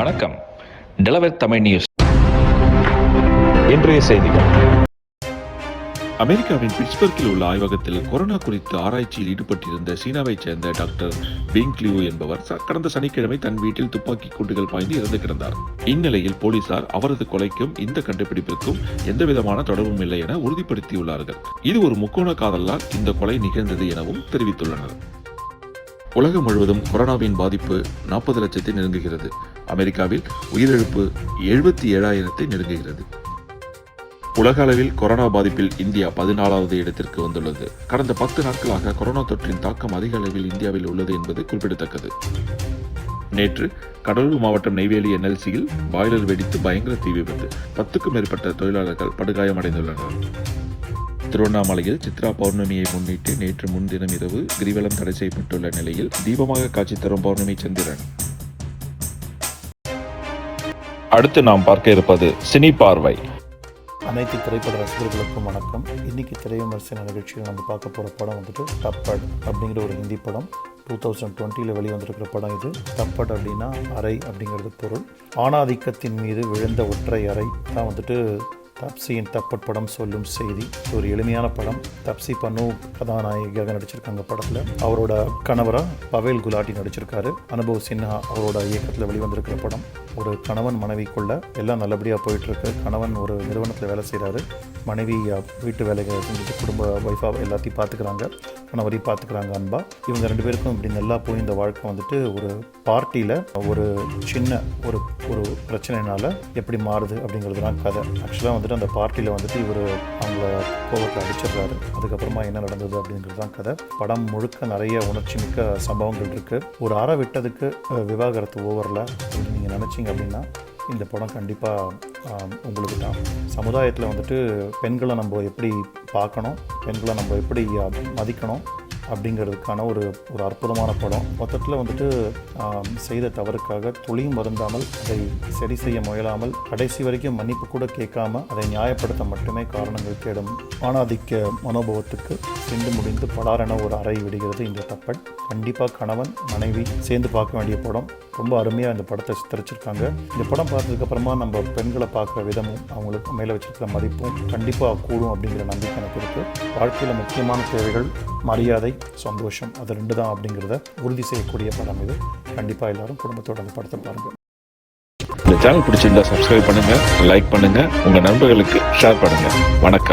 வணக்கம். Delaware Tamil news. இன்றைய செய்திகள். அமெரிக்காவின் பிட்ஸ்பர்கில் உள்ள ஆய்வகத்தில் கொரோனா குறித்து ஆராய்ச்சியில் ஈடுபட்டிருந்த சீனாவைச் சேர்ந்த டாக்டர் விங் லியூ என்பவர் கடந்த சனிக்கிழமை தன் வீட்டில் துப்பாக்கி குண்டுகள் பாய்ந்து இறந்து கிடந்தார். இந்நிலையில் போலீசார் அவரது கொலைக்கும் இந்த கண்டுபிடிப்பிற்கும் எந்தவிதமான தொடர்பும் இல்லை என உறுதிப்படுத்தியுள்ளார்கள். இது ஒரு முக்கோண காதலால் இந்த கொலை நிகழ்ந்தது எனவும் தெரிவித்துள்ளனர். உலகம் முழுவதும் கொரோனாவின் பாதிப்பு 40 லட்சத்தை நெருங்குகிறது. அமெரிக்காவில் உயிரிழப்பு 77,000 நெருங்குகிறது. உலக அளவில் கொரோனா பாதிப்பில் இந்தியா 14வது இடத்திற்கு வந்துள்ளது. கடந்த 10 நாட்களாக கொரோனா தொற்றின் தாக்கம் அதிக அளவில் இந்தியாவில் உள்ளது என்பது குறிப்பிடத்தக்கது. நேற்று கடலூர் மாவட்டம் நெய்வேலி NLCயில் பாய்லர் வெடித்து பயங்கர தீ விபத்து. 10க்கும் மேற்பட்ட தொழிலாளர்கள் படுகாயமடைந்துள்ளனர். திருவண்ணாமலையில் சித்ரா பௌர்ணமியை முன்னிட்டு நேற்று முன்தினம் இரவு கிரிவலம் தடை செய்யப்பட்டுள்ள நிலையில் தீபமாக காட்சி தரும் பௌர்ணமி சந்திரன். அடுத்து நாம் பார்க்க இருப்பது சினி பார்வை. அனைத்து திரைப்பட ரசிகர்களுக்கும் வணக்கம். இன்னைக்கு திரைவிமர்சன நிகழ்ச்சியில் நம்ம பார்க்க போகிற படம் வந்துட்டு தப்பட் அப்படிங்கிற ஒரு ஹிந்தி படம். 2020 வெளிவந்திருக்கிற படம் இது. தப்பட் அப்படின்னா அறை அப்படிங்கிறது பொருள். ஆணாதிக்கத்தின் மீது விழுந்த ஒற்றை அறை தான் வந்துட்டு தப்சியின் தப்பட் படம் சொல்லும் செய்தி. ஒரு எளிமையான படம். தப்சி பன்னு கதாநாயகியாக நடிச்சிருக்காங்க படத்தில். அவரோட கணவராக பவேல் குலாட்டி நடிச்சிருக்காரு. அனுபவ் சின்ஹா அவரோட இயக்கத்தில் வெளிவந்திருக்கிற படம். ஒரு கணவன் மனைவிக்குள்ள எல்லாம் நல்லபடியாக போயிட்டுருக்கு. கணவன் ஒரு நிறுவனத்தில் வேலை செய்கிறாரு. மனைவி வீட்டு வேலைகளை செஞ்சுட்டு குடும்ப ஒய்ஃபாக எல்லாத்தையும் பார்த்துக்கிறாங்க. கணவரையும் பார்த்துக்கிறாங்க அன்பா. இவங்க 2 பேருக்கும் இப்படி நல்லா போய் இந்த வாழ்க்கை வந்துட்டு ஒரு பார்ட்டியில் ஒரு சின்ன ஒரு ஒரு பிரச்சனைனால எப்படி மாறுது அப்படிங்கிறது தான் கதை. ஆக்சுவலாக வந்துட்டு அந்த பார்ட்டியில் வந்துட்டு இவர் அவங்கள கோபத்தில் அடிச்சிடுறாரு. அதுக்கப்புறமா என்ன நடந்தது அப்படிங்கிறது தான் கதை. படம் முழுக்க நிறைய உணர்ச்சி மிக்க சம்பவங்கள் இருக்குது. ஒரு அறை விட்டதுக்கு விவாகரத்து ஓவரில் நீங்கள் நினச்சிங்க அப்படின்னா இந்த படம் கண்டிப்பாக உங்களுக்கு தான். சமுதாயத்தில் வந்துட்டு பெண்களை நம்ம எப்படி பார்க்கணும், பெண்களை நம்ம எப்படி மதிக்கணும் அப்படிங்கிறதுக்கான ஒரு அற்புதமான படம். மொத்தத்தில் வந்துட்டு செய்த தவறுக்காக துளியும் வருந்தாமல் அதை சரி செய்ய முயலாமல் கடைசி வரைக்கும் மன்னிப்பு கூட கேட்காம அதை நியாயப்படுத்த மட்டுமே காரணங்கள் தேடும் ஆணாதிக்க மனோபவத்துக்கு சென்று முடிந்து பலாரென ஒரு அறை விடுகிறது இந்த தப்பட். கண்டிப்பாக கணவன் மனைவி சேர்ந்து பார்க்க வேண்டிய படம். ரொம்ப அருமையாக இந்த படத்தை சித்தரிச்சிருக்காங்க. இந்த படம் பார்த்ததுக்கப்புறமா நம்ம பெண்களை பார்க்குற விதமும் அவங்களுக்கு மேலே வச்சிருக்கிற மதிப்பும் கண்டிப்பாக கூடும் அப்படிங்கிற நம்பிக்கை எனக்கு இருக்குது. வாழ்க்கையில் முக்கியமான தேவைகள் மரியாதை, சந்தோஷம், அது 2 தான் அப்படிங்கிறத உறுதி செய்யக்கூடிய படம் இது. கண்டிப்பாக எல்லாரும் குடும்பத்தோட அந்த படத்தை பாருங்கள். இந்த சேனல் பிடிச்சிருந்தா சப்ஸ்கிரைப் பண்ணுங்க, லைக் பண்ணுங்க, உங்க நண்பர்களுக்கு ஷேர் பண்ணுங்க. வணக்கம்.